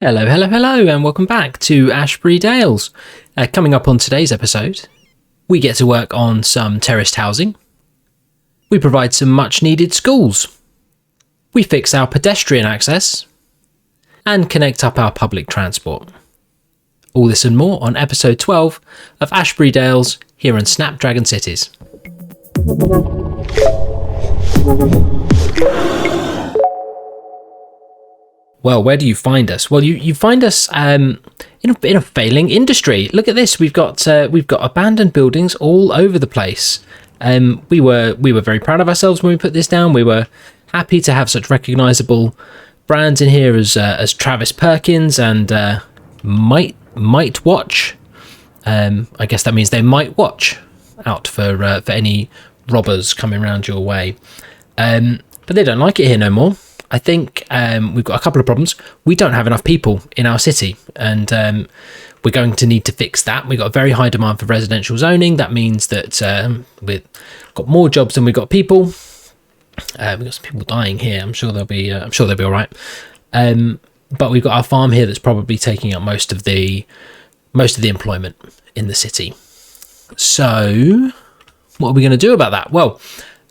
Hello, hello, hello, and welcome back to Ashbury Dales. Coming up on today's episode, we get to work on some terraced housing. We provide some much needed schools. We fix our pedestrian access and connect up our public transport. All this and more on episode 12 of Ashbury Dales here in Snapdragon Cities. Well, where do you find us? Well, you find us in a failing industry. Look at this. We've got abandoned buildings all over the place. We were very proud of ourselves when we put this down. We were happy to have such recognisable brands in here as Travis Perkins and Might Watch. I guess that means they might watch out for any robbers coming around your way. But they don't like it here no more. I think we've got a couple of problems. We don't have enough people in our city, and we're going to need to fix that. We've got a very high demand for residential zoning. That means that we've got more jobs than we've got people. We've got some people dying here. I'm sure they'll be all right. But we've got our farm here that's probably taking up most of the employment in the city. So what are we going to do about that? Well,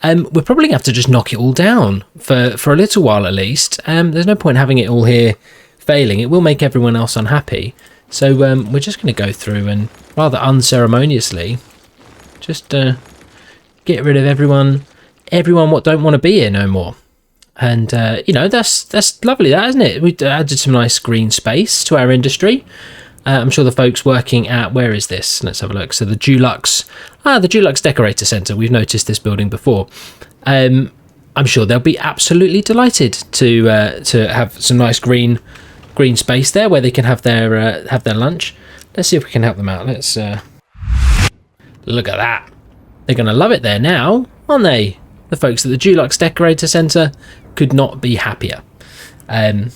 we're probably going to have to just knock it all down for a little while at least. There's no point having it all here failing. It will make everyone else unhappy. So we're just going to go through and rather unceremoniously just get rid of everyone what don't want to be here no more. And that's lovely, that, isn't it? We added some nice green space to our industry. I'm sure the folks working at, where is this? Let's have a look. So the Dulux Decorator Centre. We've noticed this building before. I'm sure they'll be absolutely delighted to have some nice green space there where they can have their lunch. Let's see if we can help them out. Let's look at that. They're going to love it there now, aren't they? The folks at the Dulux Decorator Centre could not be happier. And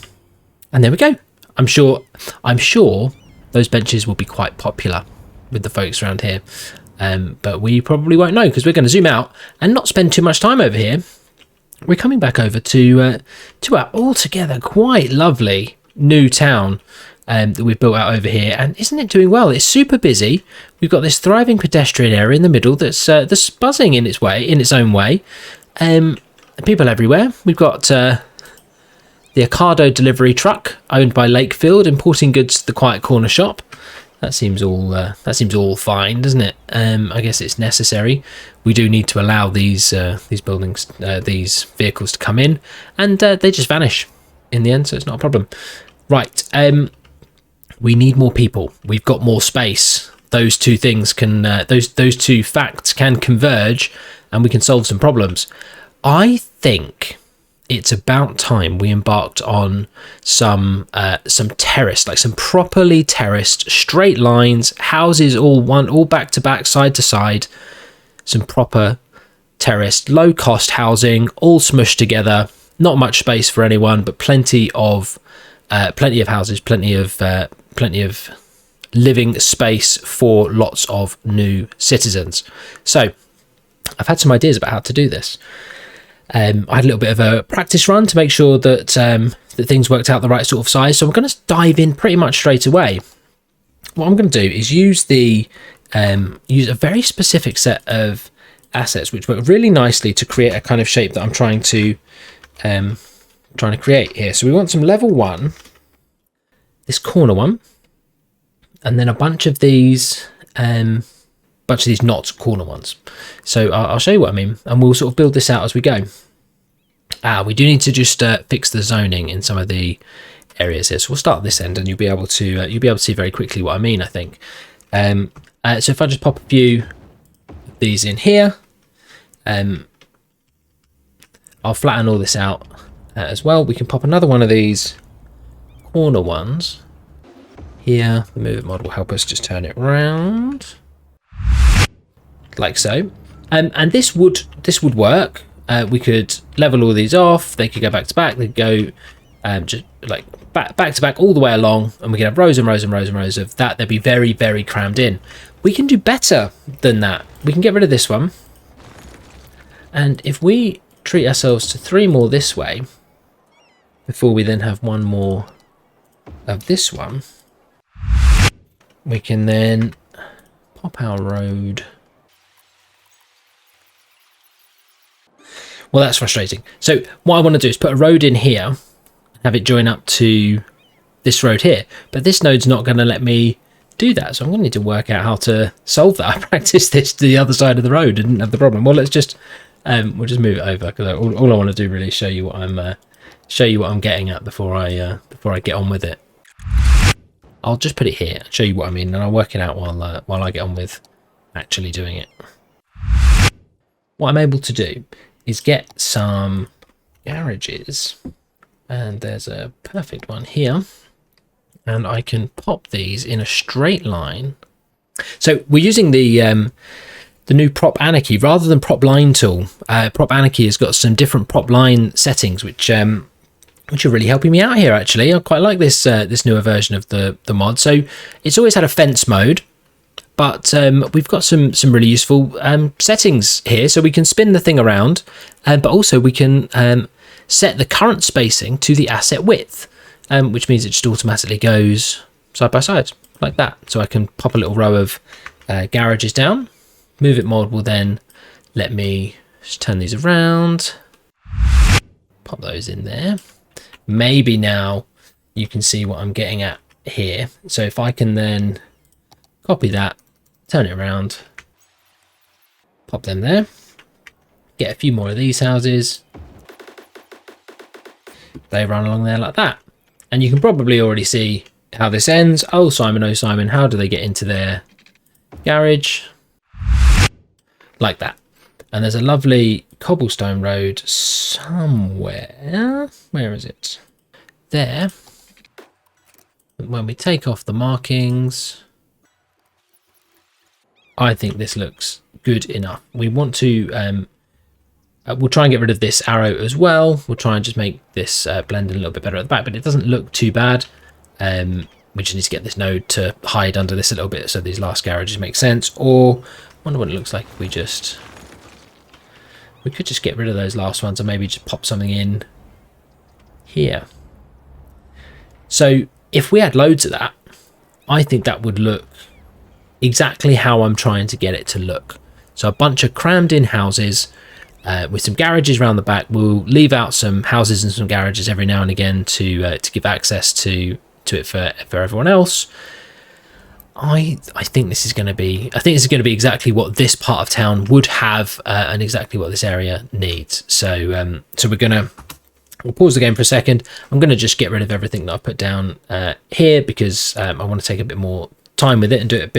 there we go. I'm sure those benches will be quite popular with the folks around here. But we probably won't know because we're going to zoom out and not spend too much time over here. We're coming back over to our altogether quite lovely new town that we've built out over here. And isn't it doing well? It's super busy. We've got this thriving pedestrian area in the middle that's buzzing in its own way. People everywhere. We've got the Ocado delivery truck owned by Lakefield importing goods to the quiet corner shop. That seems all fine, doesn't it? I guess it's necessary. We do need to allow these buildings, these vehicles to come in, and they just vanish in the end, so it's not a problem. Right. We need more people. We've got more space. Those two things can those two facts can converge, and we can solve some problems. I think it's about time we embarked on some terraced, like some properly terraced, straight lines, houses all back to back, side to side, some proper terraced, low cost housing, all smushed together. Not much space for anyone, but plenty of houses, plenty of living space for lots of new citizens. So I've had some ideas about how to do this. I had a little bit of a practice run to make sure that things worked out the right sort of size. So I'm going to dive in pretty much straight away. What I'm going to do is use a very specific set of assets which work really nicely to create a kind of shape that I'm trying to create here. So we want some level 1, this corner one, and then a bunch of these not corner ones. So I'll show you what I mean, and we'll sort of build this out as we go. We do need to just fix the zoning in some of the areas here. So we'll start at this end, and you'll be able to see very quickly what I mean, I think. So if I just pop a few of these in here, I'll flatten all this out as well. We can pop another one of these corner ones here. The move mod will help us just turn it round like so. And this would work. We could level all these off. They could go back to back. They could go just like back to back all the way along, and we could have rows and rows and rows and rows of that. They'd be very, very crammed in. We can do better than that. We can get rid of this one, and if we treat ourselves to 3 more this way before we then have one more of this one, we can then pop our road. Well, that's frustrating. So what I want to do is put a road in here and have it join up to this road here. But this node's not going to let me do that. So I'm going to need to work out how to solve that. I practiced this to the other side of the road and didn't have the problem. Well, let's just we'll just move it over, because all I want to do really is show you what I'm getting at before I get on with it. I'll just put it here and show you what I mean, and I'll work it out while I get on with actually doing it. What I'm able to do is get some garages, and there's a perfect one here, and I can pop these in a straight line. So we're using the new Prop Anarchy rather than Prop Line tool. Prop Anarchy has got some different prop line settings, which are really helping me out here. Actually, I quite like this this newer version of the mod. So it's always had a fence mode, but we've got some really useful settings here. So we can spin the thing around, but also we can set the current spacing to the asset width, which means it just automatically goes side by side like that. So I can pop a little row of garages down. Move it mod will then let me just turn these around, pop those in there. Maybe now you can see what I'm getting at here. So if I can then copy that, turn it around, pop them there, get a few more of these houses. They run along there like that. And you can probably already see how this ends. Oh, Simon, how do they get into their garage? Like that. And there's a lovely cobblestone road somewhere. Where is it? There. When we take off the markings, I think this looks good enough. We want to we'll try and get rid of this arrow as well. We'll try and just make this blend in a little bit better at the back, but it doesn't look too bad. We just need to get this node to hide under this a little bit so these last garages make sense. Or I wonder what it looks like if we could just get rid of those last ones and maybe just pop something in here. So if we had loads of that, I think that would look exactly how I'm trying to get it to look. So a bunch of crammed in houses with some garages around the back. We'll leave out some houses and some garages every now and again to give access to it for everyone else. I think this is going to be exactly what this part of town would have and exactly what this area needs. So we'll pause the game for a second. I'm going to just get rid of everything that I put down here because I want to take a bit more time with it and do it a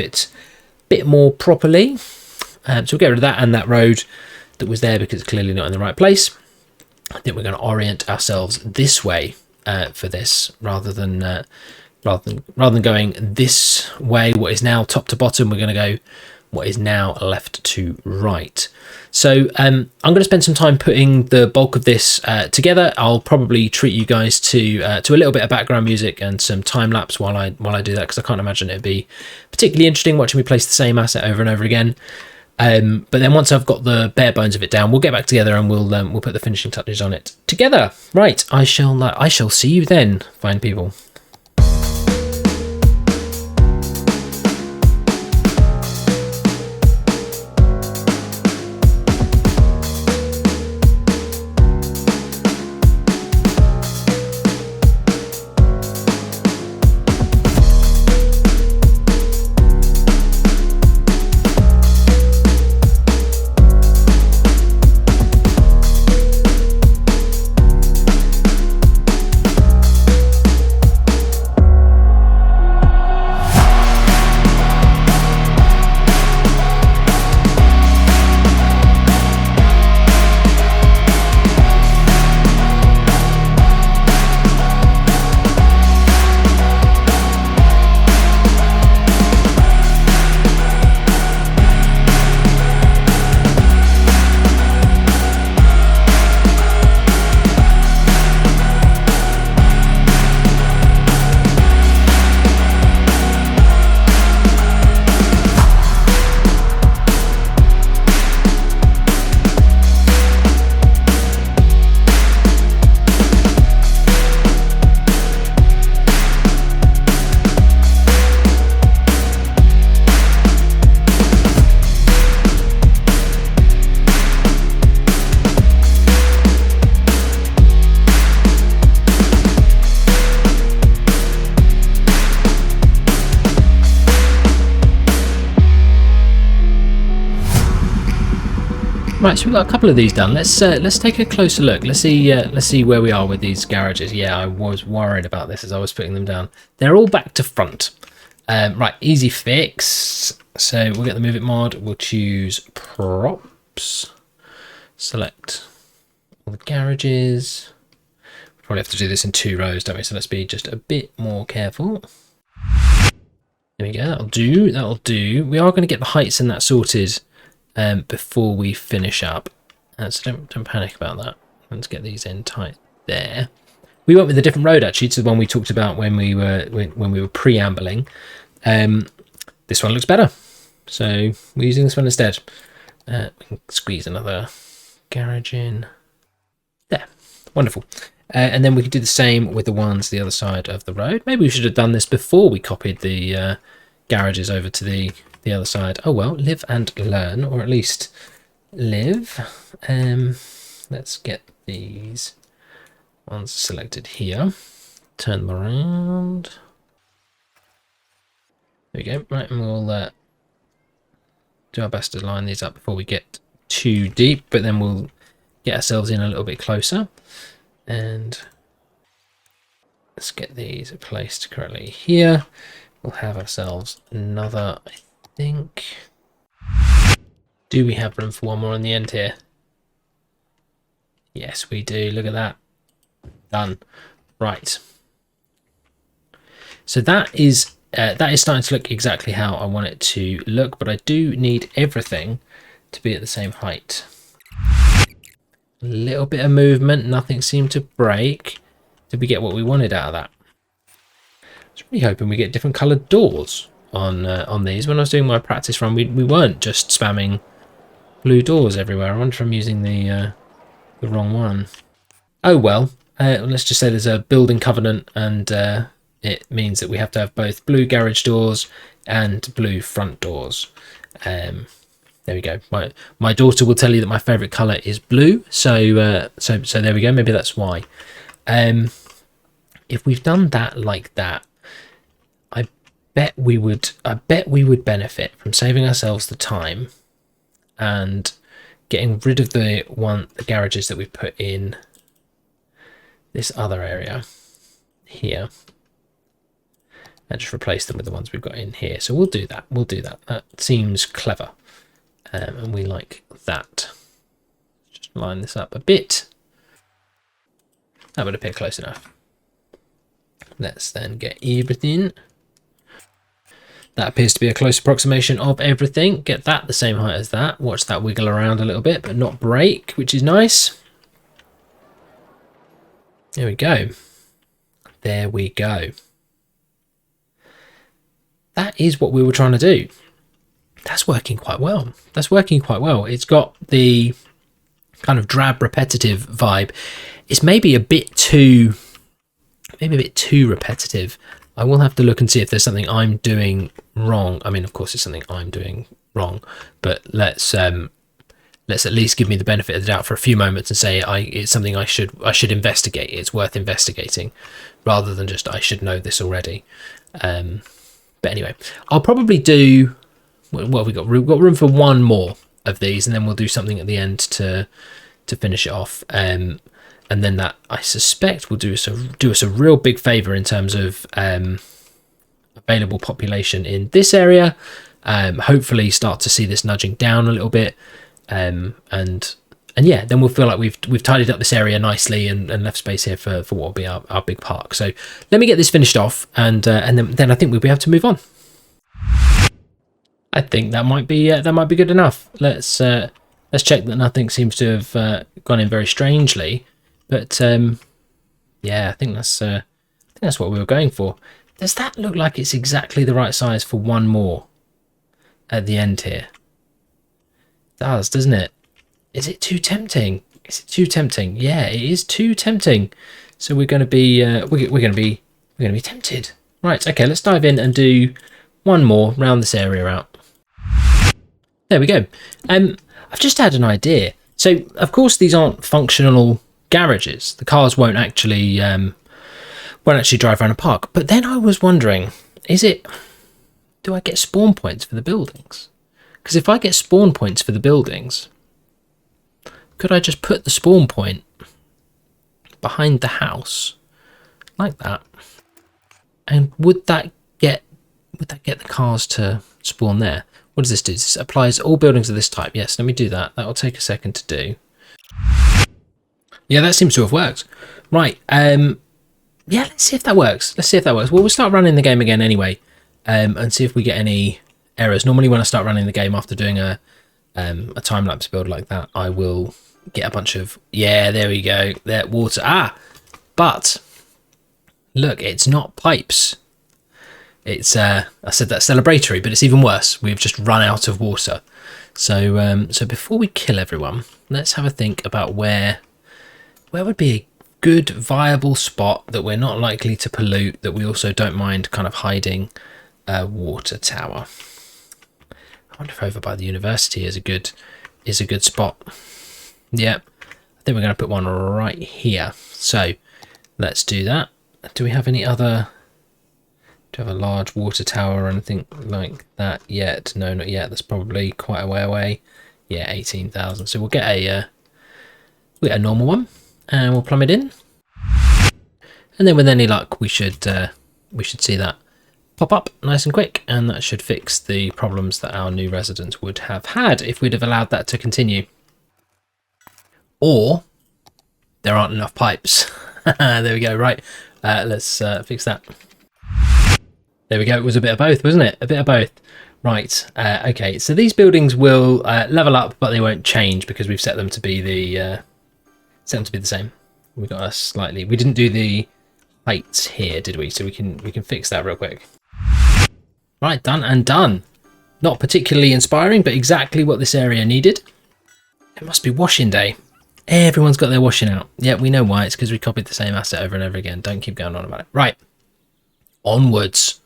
bit more properly. So we'll get rid of that and that road that was there because it's clearly not in the right place. I think we're going to orient ourselves this way for this rather than going this way, what is now top to bottom. We're going to go what is now left to right. So I'm going to spend some time putting the bulk of this together. I'll probably treat you guys to a little bit of background music and some time lapse while I do that, because I can't imagine it'd be particularly interesting watching me place the same asset over and over again. But then once I've got the bare bones of it down, we'll get back together and we'll put the finishing touches on it together. Right, I shall see you then, fine people. Right, so we've got a couple of these done. Let's take a closer look. Let's see where we are with these garages. Yeah, I was worried about this as I was putting them down. They're all back to front. Right, easy fix. So we'll get the Move It mod. We'll choose props. Select all the garages. Probably have to do this in 2 rows, don't we? So let's be just a bit more careful. There we go. That'll do. That'll do. We are going to get the heights and that sorted before we finish up. So don't panic about that. Let's get these in tight there. We went with a different road actually to the one we talked about when we were preambling. This one looks better, so we're using this one instead. We can squeeze another garage in there. Wonderful. And then we can do the same with the ones the other side of the road. Maybe we should have done this before we copied the garages over to the other side. Oh well, live and learn, or at least live. Let's get these ones selected here. Turn them around. There we go. Right, and we'll do our best to line these up before we get too deep, but then we'll get ourselves in a little bit closer. And let's get these placed correctly here. We'll have ourselves another, I think. Do we have room for one more on the end here? Yes, we do. Look at that. Done. Right. So that is starting to look exactly how I want it to look, but I do need everything to be at the same height. A little bit of movement, nothing seemed to break. Did we get what we wanted out of that? I was really hoping we get different coloured doors on these. When I was doing my practice run, we weren't just spamming blue doors everywhere. I wonder if I'm using the wrong one. Oh well, let's just say there's a building covenant, and it means that we have to have both blue garage doors and blue front doors. There we go. My daughter will tell you that my favourite colour is blue, so there we go. Maybe that's why. If we've done that like that, I bet we would benefit from saving ourselves the time and getting rid of the garages that we've put in this other area here, and just replace them with the ones we've got in here. So we'll do that. We'll do that. That seems clever. And we like that. Just line this up a bit. That would appear close enough. Let's then get everything. That appears to be a close approximation of everything. Get that the same height as that. Watch that wiggle around a little bit, but not break, which is nice. There we go. There we go. That is what we were trying to do. That's working quite well. That's working quite well. It's got the kind of drab, repetitive vibe. It's maybe a bit too repetitive. I will have to look and see if there's something I'm doing wrong. I mean, of course, it's something I'm doing wrong, but let's at least give me the benefit of the doubt for a few moments and say it's something I should investigate. It's worth investigating, rather than just I should know this already. But anyway, I'll probably do. What have we got? We've got room for one more of these, and then we'll do something at the end to finish it off. And then that, I suspect, will do us a real big favour in terms of available population in this area. Hopefully, start to see this nudging down a little bit, and yeah, then we'll feel like we've tidied up this area nicely and left space here for what will be our big park. So let me get this finished off, and then I think we'll be able to move on. I think that might be good enough. Let's check that nothing seems to have gone in very strangely, but yeah, I think that's what we were going for. Does that look like it's exactly the right size for one more at the end here? It does, doesn't it? Is it too tempting? Is it too tempting? Yeah, it is too tempting. So we're going to be we're going to be tempted. Right. Okay. Let's dive in and do one more, round this area out. There we go. I've just had an idea. So, of course, these aren't functional garages. The cars won't actually drive around a park. But then I was wondering, do I get spawn points for the buildings? Because if I get spawn points for the buildings, Could I just put the spawn point behind the house like that? And would that get the cars to spawn there? What does this do? This applies to all buildings of this type. Yes, let me do that. That will take a second to do. Yeah, that seems to have worked. Right. Yeah, let's see if that works. Well, we'll start running the game again anyway, and see if we get any errors. Normally when I start running the game after doing a time-lapse build like that, I will get a bunch of, yeah, there we go, there, water. But look, it's not pipes. It's I said that's celebratory, but it's even worse. We've just run out of water. So so before we kill everyone, let's have a think about where would be a good viable spot that we're not likely to pollute, that we also don't mind kind of hiding a water tower. I wonder if over by the university is a good spot. Yep, I think we're going to put one right here. So let's do that. Do we have any other? Do we have a large water tower or anything like that yet? No, not yet. That's probably quite a way away. Yeah, 18,000. So we'll get a normal one, and we'll plumb it in. And then with any luck, we should see that pop up nice and quick, and that should fix the problems that our new residents would have had if we'd have allowed that to continue. Or there aren't enough pipes. There we go. Right, let's fix that. There we go. It was a bit of both, wasn't it? A bit of both. Right. Okay. So these buildings will level up, but they won't change because we've set them to be the same. We got a slightly. We didn't do the heights here, did we? So we can fix that real quick. Right. Done and done. Not particularly inspiring, but exactly what this area needed. It must be washing day. Everyone's got their washing out. Yeah, we know why. It's because we copied the same asset over and over again. Don't keep going on about it. Right. Onwards.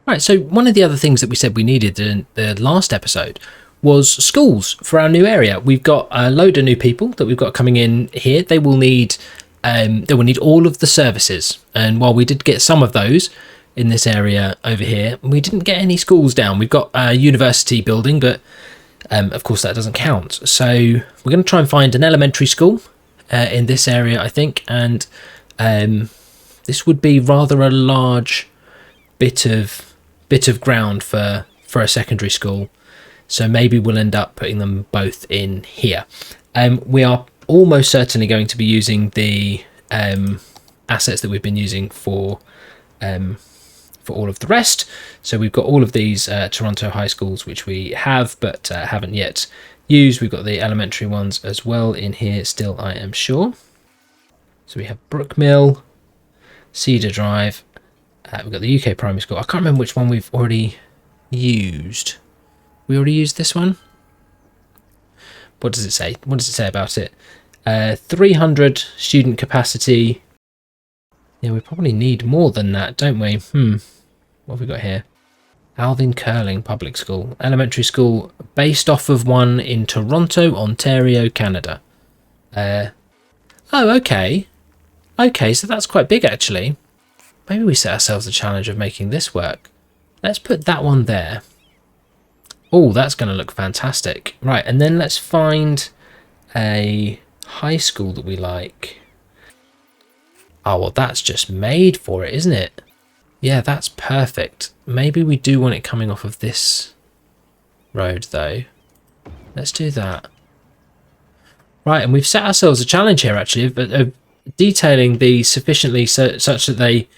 Right, so one of the other things that we said we needed in the last episode was schools for our new area. We've got a load of new people that we've got coming in here. They will need all of the services. And while we did get some of those in this area over here, we didn't get any schools down. We've got a university building, but of course that doesn't count. So we're going to try and find an elementary school in this area, I think. And this would be rather a large bit of ground for a secondary school, so maybe we'll end up putting them both in here. We are almost certainly going to be using the assets that we've been using for all of the rest. So we've got all of these Toronto high schools which we have but haven't yet used. We've got the elementary ones as well in here still, I am sure. So we have Brookmill, Cedar Drive. We've got the UK primary school. I can't remember which one we've already used. We already used this one? What does it say? What does it say about it? 300 student capacity. Yeah, we probably need more than that, don't we? What have we got here? Alvin Curling Public School. Elementary school based off of one in Toronto, Ontario, Canada. Oh, okay. Okay, so that's quite big actually. Maybe we set ourselves the challenge of making this work. Let's put that one there. Oh, that's going to look fantastic. Right, and then let's find a high school that we like. Oh, well, that's just made for it, isn't it? Yeah, that's perfect. Maybe we do want it coming off of this road, though. Let's do that. Right, and we've set ourselves a challenge here, actually, of detailing these sufficiently such that they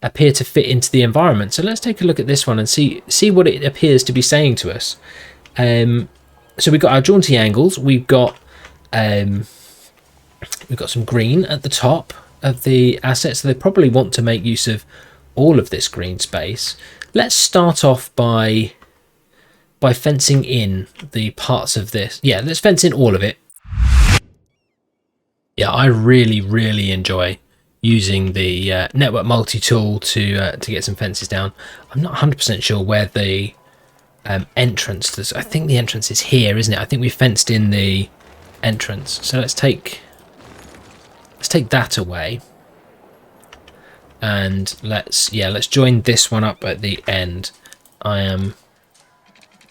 appear to fit into the environment. So let's take a look at this one and see what it appears to be saying to us. So we've got our jaunty angles. We've got some green at the top of the asset, so they probably want to make use of all of this green space. Let's start off by fencing in the parts of this. Yeah, let's fence in all of it. Yeah, I really enjoy using the network multi-tool to get some fences down. I'm not 100% sure where the entrance is. I think the entrance is here, isn't it? I think we fenced in the entrance. So let's take that away. And let's join this one up at the end. I am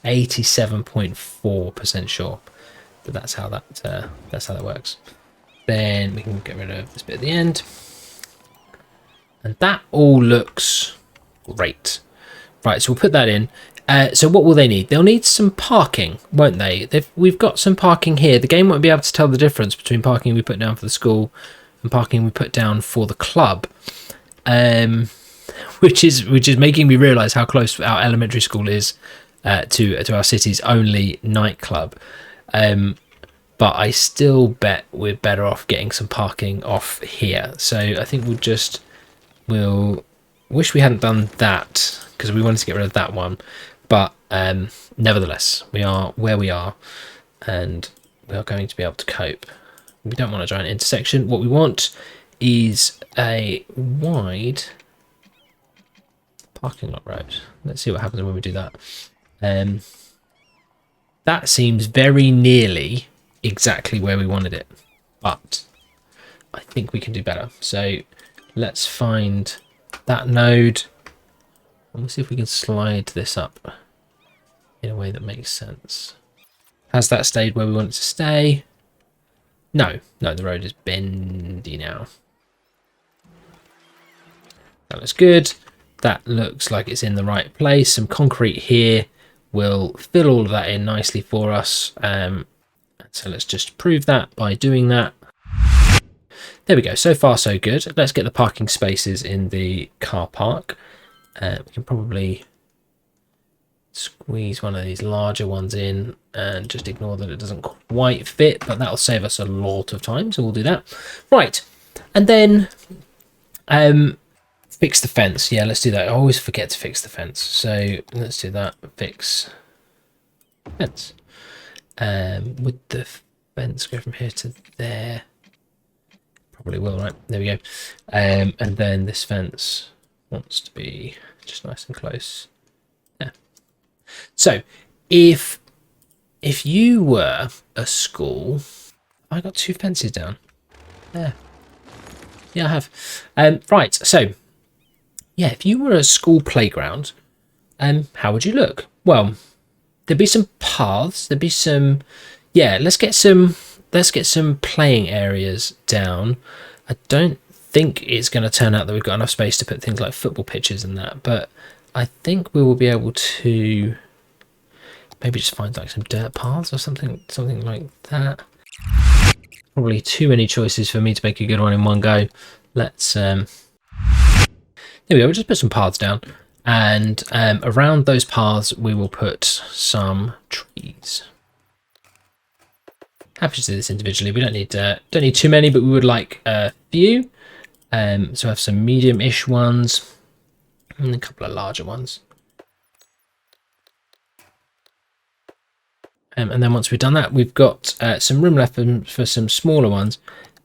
87.4% sure. But that's how that works. Then we can get rid of this bit at the end. And that all looks great. Right, so we'll put that in. So what will they need? They'll need some parking, won't they? We've got some parking here. The game won't be able to tell the difference between parking we put down for the school and parking we put down for the club. Which is making me realise how close our elementary school is to our city's only nightclub. But I still bet we're better off getting some parking off here. So I think we'll wish we hadn't done that because we wanted to get rid of that one. But nevertheless, we are where we are and we are going to be able to cope. We don't want a giant intersection. What we want is a wide parking lot road. Let's see what happens when we do that. That seems very nearly exactly where we wanted it, but I think we can do better. So let's find that node and we'll see if we can slide this up in a way that makes sense. Has that stayed where we want it to stay? No, the road is bendy now. That looks good. That looks like it's in the right place. Some concrete here will fill all of that in nicely for us. So let's just prove that by doing that. There we go. So far, so good. Let's get the parking spaces in the car park. We can probably squeeze one of these larger ones in and just ignore that it doesn't quite fit, but that'll save us a lot of time. So we'll do that. Right. And then fix the fence. Yeah, let's do that. I always forget to fix the fence. So let's do that. Fix fence. Would the fence go from here to there? Probably will, right? There we go. And then this fence wants to be just nice and close. Yeah. So if you were a school, I got 2 fences down. There. Yeah, I have. Right. So yeah, if you were a school playground, how would you look? Well, there'd be some paths. There'd be some. Yeah, let's get some playing areas down. I don't think it's going to turn out that we've got enough space to put things like football pitches and that, but I think we will be able to maybe just find like some dirt paths or something like that. Probably too many choices for me to make a good one in one go. Let's there we go. We'll just put some paths down, and around those paths we will put some trees. Happy to do this individually. We don't need too many, but we would like a few. So I have some medium-ish ones and a couple of larger ones. And then once we've done that, we've got some room left for some smaller ones.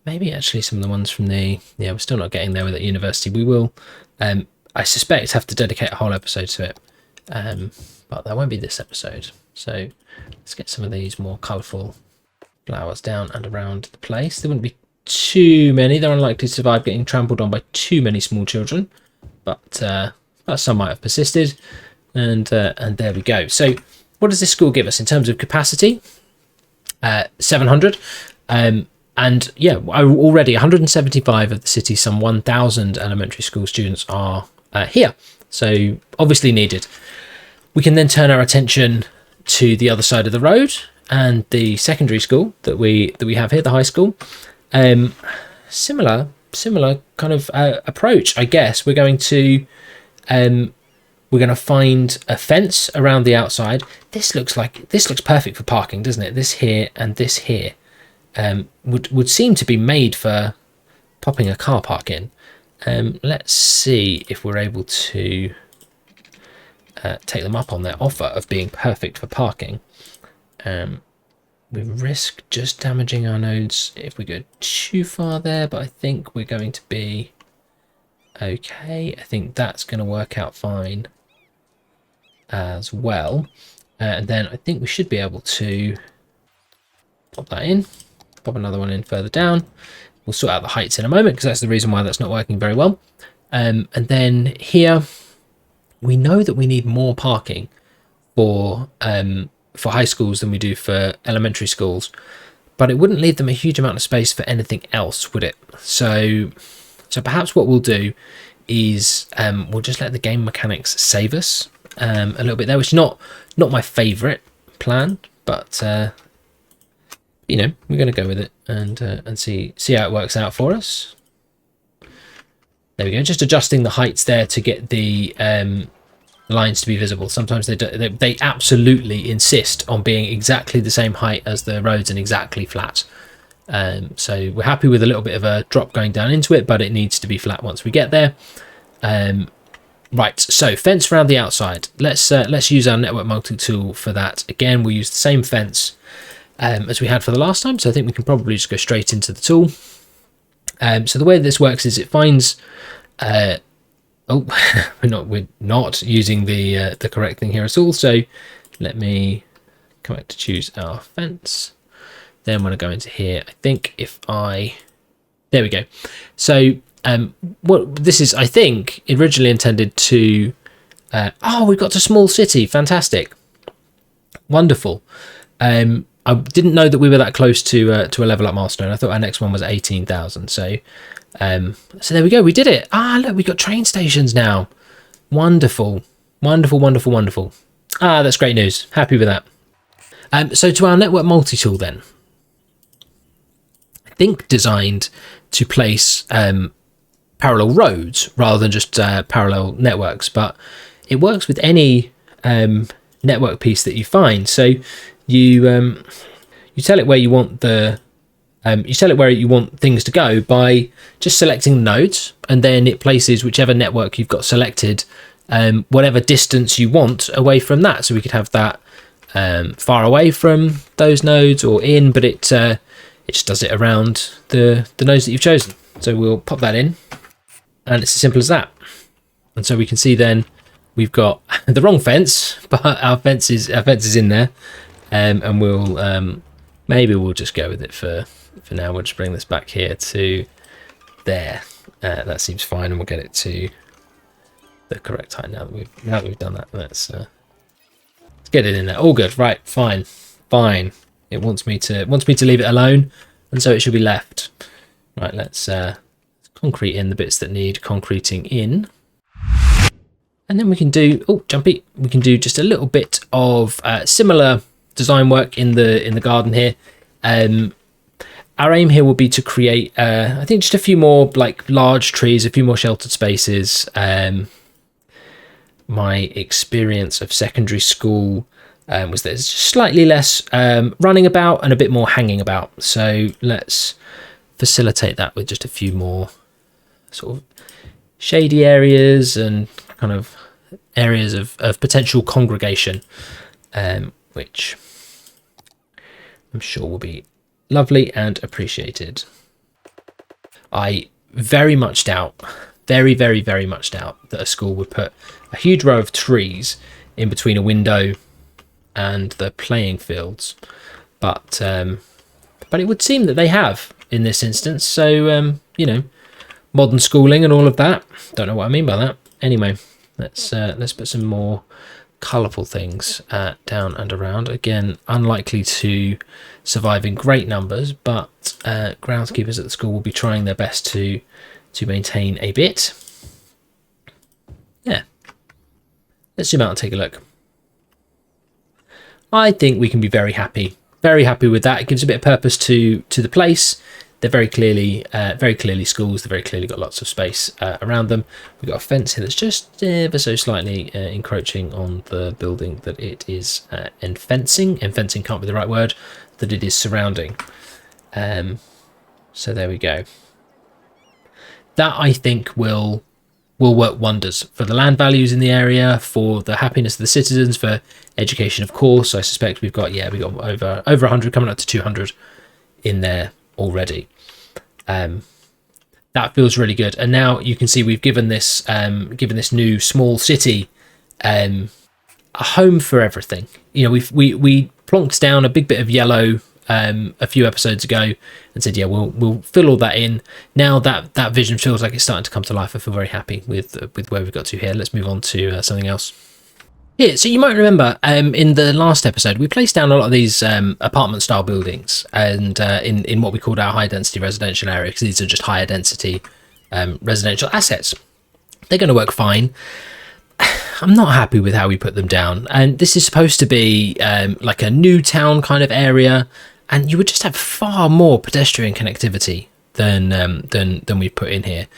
Maybe actually some of the ones from the... Yeah, we're still not getting there with at university. We will, I suspect, have to dedicate a whole episode to it. But that won't be this episode. So let's get some of these more colourful flowers down and around the place. There wouldn't be too many. They're unlikely to survive getting trampled on by too many small children. But some might have persisted. And there we go. So what does this school give us in terms of capacity? 700. And yeah, already 175 of the city's some 1,000 elementary school students are here. So obviously needed. We can then turn our attention to the other side of the road and the secondary school that we have here, the high school. Similar kind of approach, I guess. We're going to find a fence around the outside. This looks perfect for parking, doesn't it? This here and this here would seem to be made for popping a car park in. Let's see if we're able to take them up on their offer of being perfect for parking. We risk just damaging our nodes if we go too far there, but I think we're going to be okay. I think that's going to work out fine as well. And then I think we should be able to pop that in, pop another one in further down. We'll sort out the heights in a moment because that's the reason why that's not working very well. And then here, we know that we need more parking for for high schools than we do for elementary schools, but it wouldn't leave them a huge amount of space for anything else, would it? So perhaps what we'll do is we'll just let the game mechanics save us a little bit there, which is not my favourite plan, but you know, we're going to go with it and see how it works out for us. There we go. Just adjusting the heights there to get the lines to be visible. Sometimes they absolutely insist on being exactly the same height as the roads and exactly flat. So we're happy with a little bit of a drop going down into it, but it needs to be flat once we get there. Right, so fence around the outside. Let's use our network multi-tool for that. Again, we'll use the same fence as we had for the last time, so I think we can probably just go straight into the tool. So the way this works is it finds we're not using the correct thing here at all, so let me come back to choose our fence. Then I'm going to go into here. I think there we go. So what this is, I think, originally intended to we got to small city. Fantastic, wonderful. I didn't know that we were that close to a level up milestone. I thought our next one was 18,000. So there we go. We did it. Look, we got train stations now. Wonderful, wonderful, wonderful, wonderful. That's great news. Happy with that. So to our network multi-tool then. I think designed to place parallel roads rather than just parallel networks, but it works with any network piece that you find. So you tell it where you want things to go by just selecting nodes, and then it places whichever network you've got selected whatever distance you want away from that. So we could have that far away from those nodes or in, but it just does it around the nodes that you've chosen. So we'll pop that in, and it's as simple as that. And so we can see then we've got the wrong fence, but our fence is in there. And we'll maybe we'll just go with it for now. We'll just bring this back here to there. That seems fine, and we'll get it to the correct height now that we've done that. Let's get it in there. All good, right? Fine. It wants me to leave it alone, and so it should be left. Right. Let's concrete in the bits that need concreting in. And then we can do jumpy. We can do just a little bit of similar design work in the garden here. Our aim here will be to create I think just a few more like large trees, a few more sheltered spaces. My experience of secondary school was there's slightly less running about and a bit more hanging about, so let's facilitate that with just a few more sort of shady areas and kind of areas of potential congregation, which I'm sure will be lovely and appreciated. I very much doubt, very, very, very much doubt that a school would put a huge row of trees in between a window and the playing fields, but it would seem that they have in this instance. So you know, modern schooling and all of that. Don't know what I mean by that. Anyway, let's put some more colourful things down and around. Again, unlikely to survive in great numbers, but groundskeepers at the school will be trying their best to maintain a bit. Yeah, let's zoom out and take a look. I think we can be very happy with that. It gives a bit of purpose to the place. They're very clearly schools. They've very clearly got lots of space around them. We've got a fence here that's just ever so slightly encroaching on the building that it is enfencing. Enfencing can't be the right word. That it is surrounding. So there we go. That I think will work wonders for the land values in the area, for the happiness of the citizens, for education, of course. I suspect we've got over 100, coming up to 200 in there already. That feels really good. And now you can see we've given this new small city a home for everything. You know, we plonked down a big bit of yellow a few episodes ago and said, yeah, we'll fill all that in. Now that vision feels like it's starting to come to life. I feel very happy with where we've got to here. Let's move on to something else. Yeah, so you might remember in the last episode, we placed down a lot of these apartment style buildings and in what we called our high density residential area, because these are just higher density residential assets. They're going to work fine. I'm not happy with how we put them down. And this is supposed to be like a new town kind of area, and you would just have far more pedestrian connectivity than we put in here.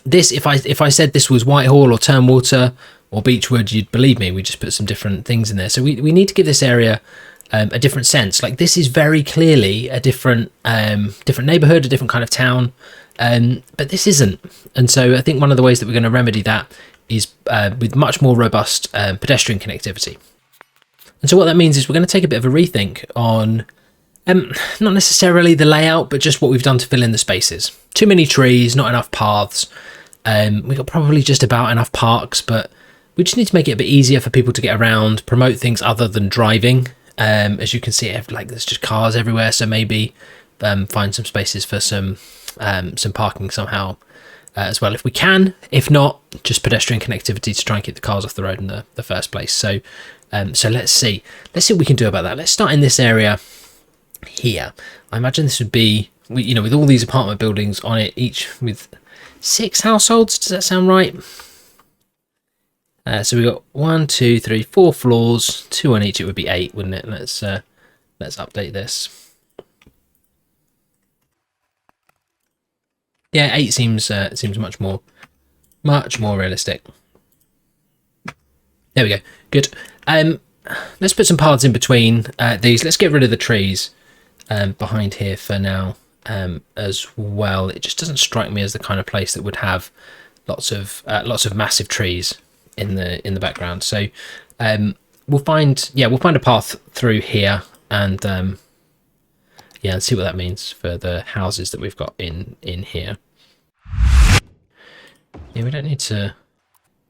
This, if I said this was Whitehall or Turnwater or Beechwood, you'd believe me. We just put some different things in there. So we need to give this area a different sense. Like, this is very clearly a different neighborhood, a different kind of town, but this isn't. And so I think one of the ways that we're going to remedy that is with much more robust pedestrian connectivity. And so what that means is we're going to take a bit of a rethink on not necessarily the layout, but just what we've done to fill in the spaces. Too many trees, not enough paths. We've got probably just about enough parks, but we just need to make it a bit easier for people to get around, promote things other than driving. As you can see, like, there's just cars everywhere, so maybe find some spaces for some parking somehow as well if we can. If not, just pedestrian connectivity to try and keep the cars off the road in the first place. So let's see what we can do about that. Let's start in this area here. I imagine this would be, with all these apartment buildings on it, each with 6 households. Does that sound right? So we've got 1, 2, 3, 4 floors, 2 on each. It would be 8, wouldn't it? Let's update this. Yeah, 8 seems much more realistic. There we go. Good. Let's put some paths in between these. Let's get rid of the trees behind here for now as well. It just doesn't strike me as the kind of place that would have lots of massive trees in the background. So we'll find a path through here and and see what that means for the houses that we've got in here. Yeah, we don't need to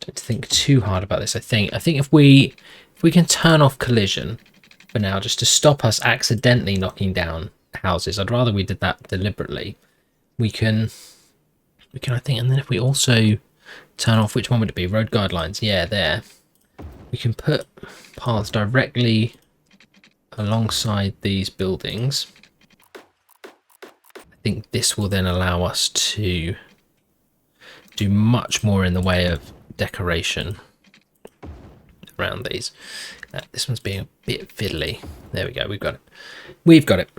think too hard about this. I think if we can turn off collision for now, just to stop us accidentally knocking down houses. I'd rather we did that deliberately. We can I think, and then if we also turn off, which one would it be? Road guidelines. Yeah, there. We can put paths directly alongside these buildings. I think this will then allow us to do much more in the way of decoration around these. This one's being a bit fiddly. There we go. We've got it.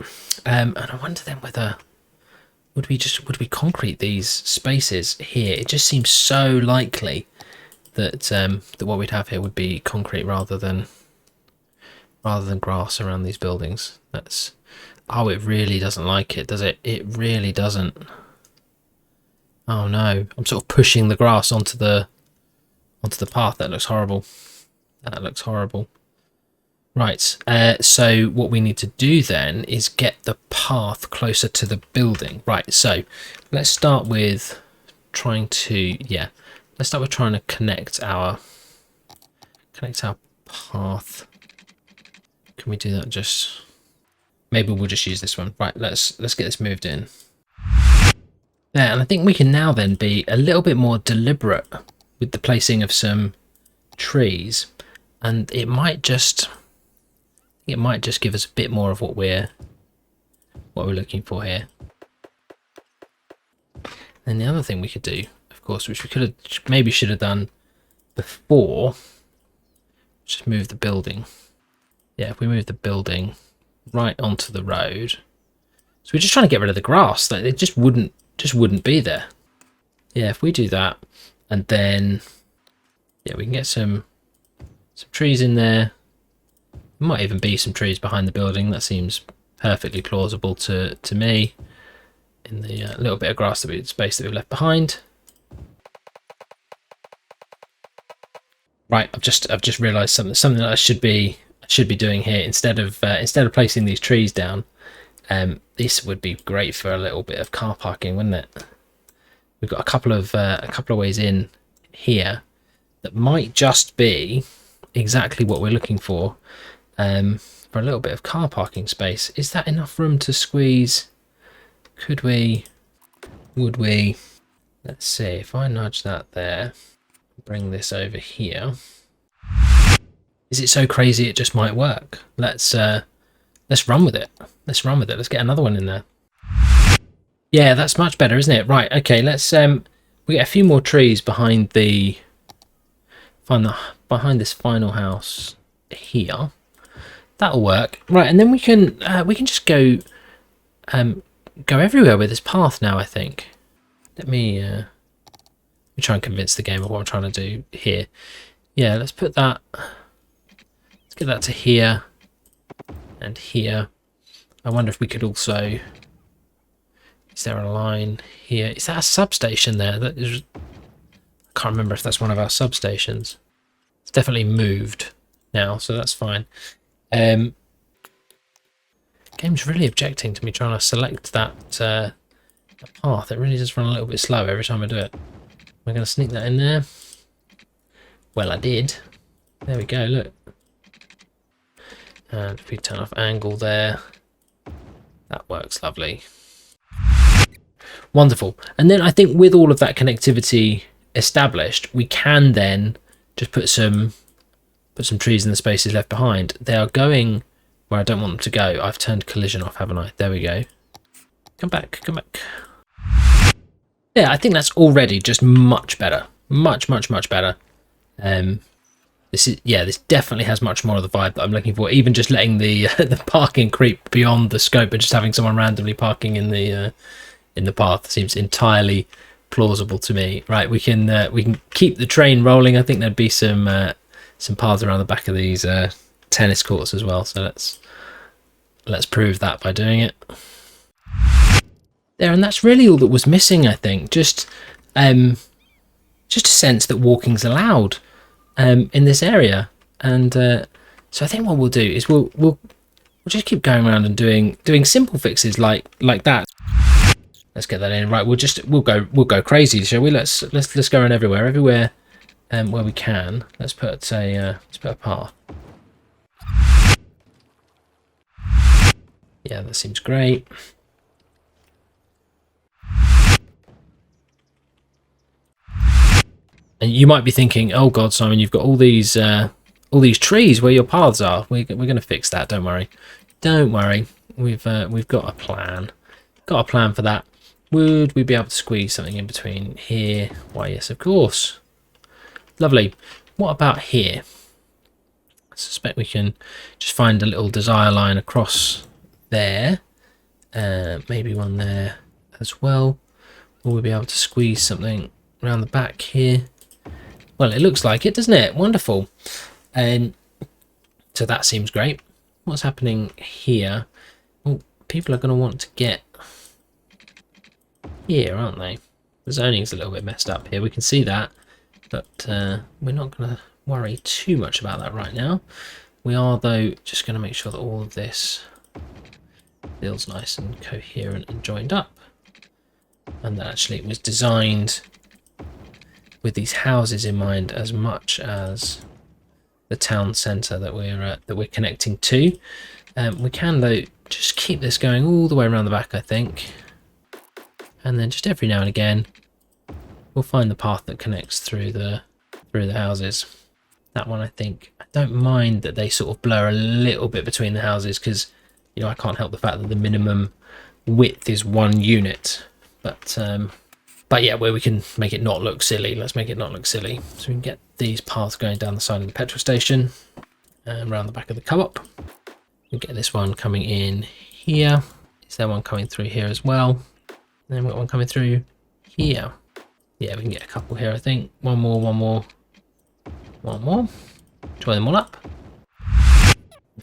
And I wonder then whether would we concrete these spaces here? It just seems so likely that that what we'd have here would be concrete rather than grass around these buildings. It really doesn't like it, does it? It really doesn't. Oh no, I'm sort of pushing the grass onto the path. That looks horrible. Right, so what we need to do then is get the path closer to the building. Right, so let's start with trying to connect our path. Can we do that? Just maybe we'll just use this one. Right, let's get this moved in there, and I think we can now then be a little bit more deliberate with the placing of some trees, and it might just give us a bit more of what we're looking for here. And the other thing we could do, of course, which we should have done before, just move the building. Yeah, if we move the building right onto the road. So we're just trying to get rid of the grass. Like, it just wouldn't be there. Yeah, if we do that, and then we can get some trees in there. There might even be some trees behind the building. That seems perfectly plausible to me. In the little bit of space that we've left behind. Right, I've just realised something that I should be doing here. Instead of placing these trees down, this would be great for a little bit of car parking, wouldn't it? We've got a couple of ways in here that might just be exactly what we're looking for a little bit of car parking space. Is that enough room to squeeze? Would we? Let's see, if I nudge that there, bring this over here. Is it so crazy it just might work? Let's run with it. Let's run with it. Let's get another one in there. Yeah, that's much better, isn't it? Right, okay, let's we get a few more trees behind behind this final house here. That'll work. Right, and then we can just go everywhere with this path now, I think. Let me try and convince the game of what I'm trying to do here. Yeah, let's put that, let's get that to here and here. I wonder if we could also, is there a line here? Is that a substation there? That is, I can't remember if that's one of our substations. It's definitely moved now, so that's fine. Game's really objecting to me trying to select that path. It really does run a little bit slow every time I do it. Am I going to sneak that in there? Well, I did. There we go, look. And if we turn off angle there, that works lovely. Wonderful. And then I think with all of that connectivity established, we can then just put some trees in the spaces left behind. They are going where I don't want them to go. I've turned collision off, haven't I? There we go. Come back, come back. Yeah, I think that's already just much better. Much better. This definitely has much more of the vibe that I'm looking for. Even just letting the the parking creep beyond the scope and just having someone randomly parking in the path seems entirely plausible to me. Right, we can keep the train rolling. I think there'd be some paths around the back of these tennis courts as well. So let's prove that by doing it. There, and that's really all that was missing, I think. Just a sense that walking's allowed in this area. And so I think what we'll do is we'll just keep going around and doing simple fixes like that. Let's get that in. Right, we'll go crazy, shall we? Let's go around everywhere where we can. Let's put a path. Yeah, that seems great. And you might be thinking, oh God, Simon, you've got all these trees where your paths are. We're going to fix that. Don't worry. Don't worry. We've got a plan. Got a plan for that. Would we be able to squeeze something in between here? Why, yes, of course. Lovely. What about here? I suspect we can just find a little desire line across there. Maybe one there as well. Will we be able to squeeze something around the back here? Well, it looks like it, doesn't it? Wonderful. So that seems great. What's happening here? Well, people are going to want to get here, aren't they? The zoning's a little bit messed up here. We can see that, but we're not going to worry too much about that right now. We are, though, just going to make sure that all of this feels nice and coherent and joined up. And that actually it was designed with these houses in mind as much as the town centre that we're connecting to. We can, though, just keep this going all the way around the back, I think. And then just every now and again, we'll find the path that connects through the houses. That one, I think, I don't mind that they sort of blur a little bit between the houses because, you know, I can't help the fact that the minimum width is 1 unit. But yeah, where we can make it not look silly, let's make it not look silly. So we can get these paths going down the side of the petrol station and around the back of the co-op. We get this one coming in here. Is there one coming through here as well? And then we've got one coming through here. Yeah, we can get a couple here, I think. One more. Join them all up.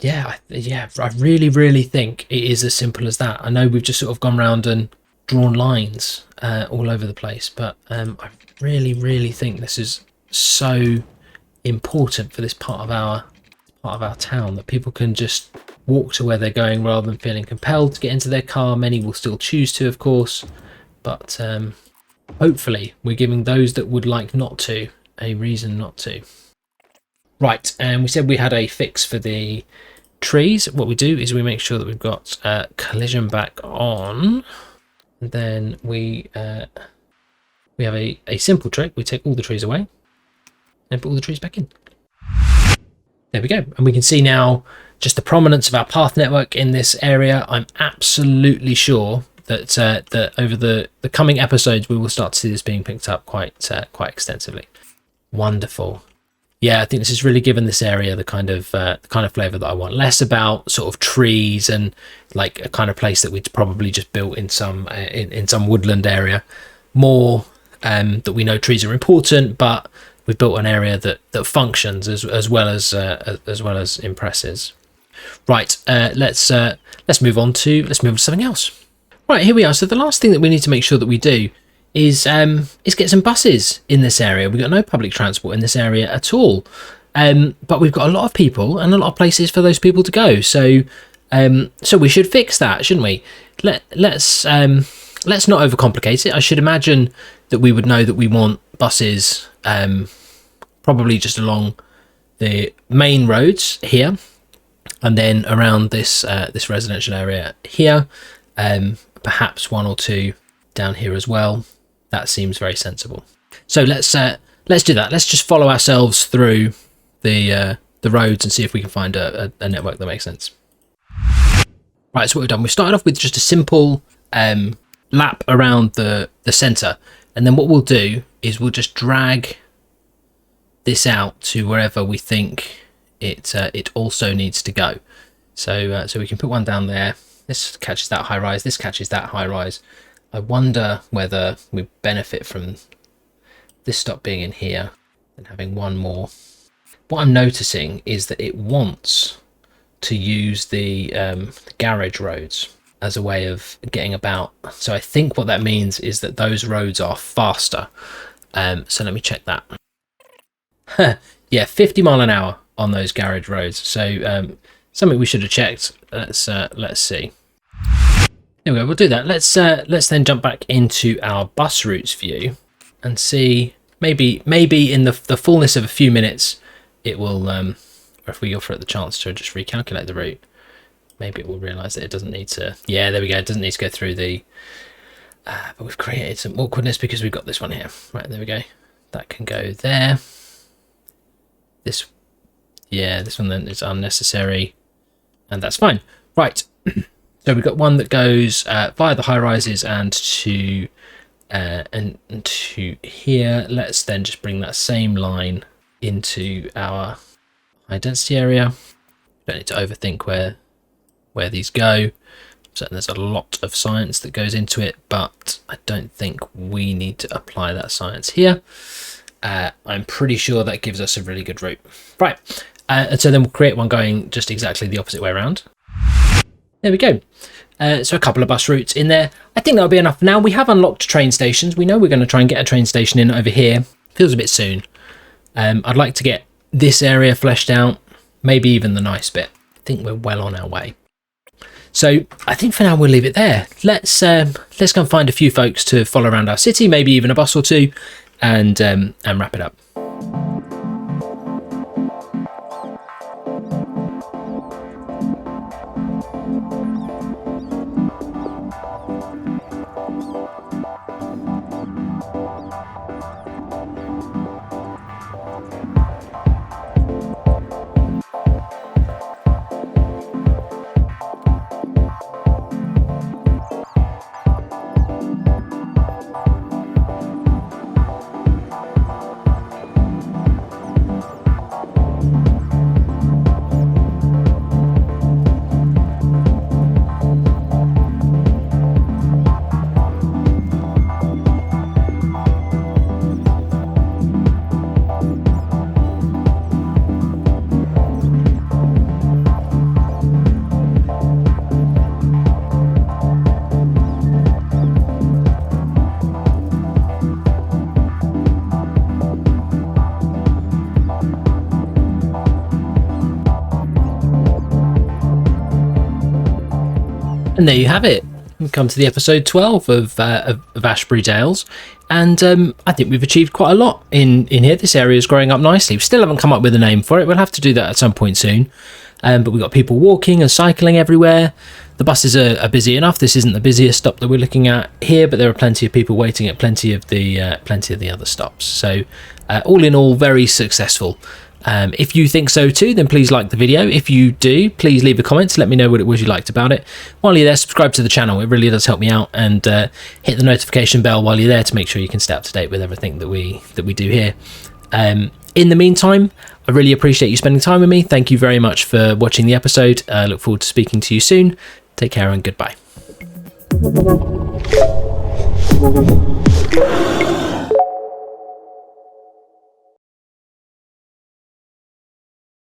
Yeah, I really think it is as simple as that. I know we've just sort of gone round and drawn lines all over the place, but I really think this is so important for this part of our town that people can just walk to where they're going rather than feeling compelled to get into their car. Many will still choose to, of course, but hopefully we're giving those that would like not to a reason not to. Right, and we said we had a fix for the trees. What we do is we make sure that we've got collision back on. And then we have a simple trick. We take all the trees away and put all the trees back in. There we go. And we can see now just the prominence of our path network in this area. I'm absolutely sure that that over the coming episodes, we will start to see this being picked up quite extensively. Wonderful. Yeah, I think this has really given this area the kind of flavour that I want. Less about sort of trees and like a kind of place that we'd probably just built in some woodland area. More that we know trees are important, but we've built an area that functions as well as impresses. Right, let's move on to something else. Right, here we are. So the last thing that we need to make sure that we do is get some buses in this area. We've got no public transport in this area at all, but we've got a lot of people and a lot of places for those people to go. So we should fix that, shouldn't we? Let's not overcomplicate it. I should imagine that we would know that we want buses probably just along the main roads here, and then around this residential area here, perhaps one or two down here as well. That seems very sensible. So let's do that. Let's just follow ourselves through the roads and see if we can find a network that makes sense. Right, so what we've done, we've started off with just a simple lap around the centre, and then what we'll do is we'll just drag this out to wherever we think it also needs to go. So we can put one down there. This catches that high rise. This catches that high rise. I wonder whether we benefit from this stop being in here and having one more. What I'm noticing is that it wants to use the garage roads as a way of getting about. So I think what that means is that those roads are faster. So let me check that. Yeah, 50 mile an hour on those garage roads. So something we should have checked. Let's see. Anyway, we'll do that. Let's then jump back into our bus routes view and see, maybe in the fullness of a few minutes, it will, or if we offer it the chance to just recalculate the route, maybe it will realise that it doesn't need to. Yeah, there we go. It doesn't need to go through the. But we've created some awkwardness because we've got this one here. Right, there we go. That can go there. This one then is unnecessary, and that's fine. Right. So we've got one that goes via the high rises and to here. Let's then just bring that same line into our high density area. Don't need to overthink where these go. So there's a lot of science that goes into it, but I don't think we need to apply that science here. I'm pretty sure that gives us a really good route. Right, and so then we'll create one going just exactly the opposite way around. There we go. So a couple of bus routes in there. I think that'll be enough for now. We have unlocked train stations. We know we're going to try and get a train station in over here. Feels a bit soon. I'd like to get this area fleshed out, maybe even the nice bit. I think we're well on our way. So I think for now we'll leave it there. Let's go and find a few folks to follow around our city, maybe even a bus or two, and wrap it up. And there you have it. We've come to the episode 12 of Ashbury Dales, and I think we've achieved quite a lot in here. This area is growing up nicely. We still haven't come up with a name for it. We'll have to do that at some point soon. But we've got people walking and cycling everywhere. The buses are busy enough. This isn't the busiest stop that we're looking at here, but there are plenty of people waiting at plenty of the other stops. So all in all, very successful. If you think so too, then please like the video. If you do, please leave a comment to let me know what it was you liked about it. While you're there, subscribe to the channel. It really does help me out, and hit the notification bell while you're there to make sure you can stay up to date with everything that we do here. In the meantime, I really appreciate you spending time with me. Thank you very much for watching the episode. I look forward to speaking to you soon. Take care and goodbye.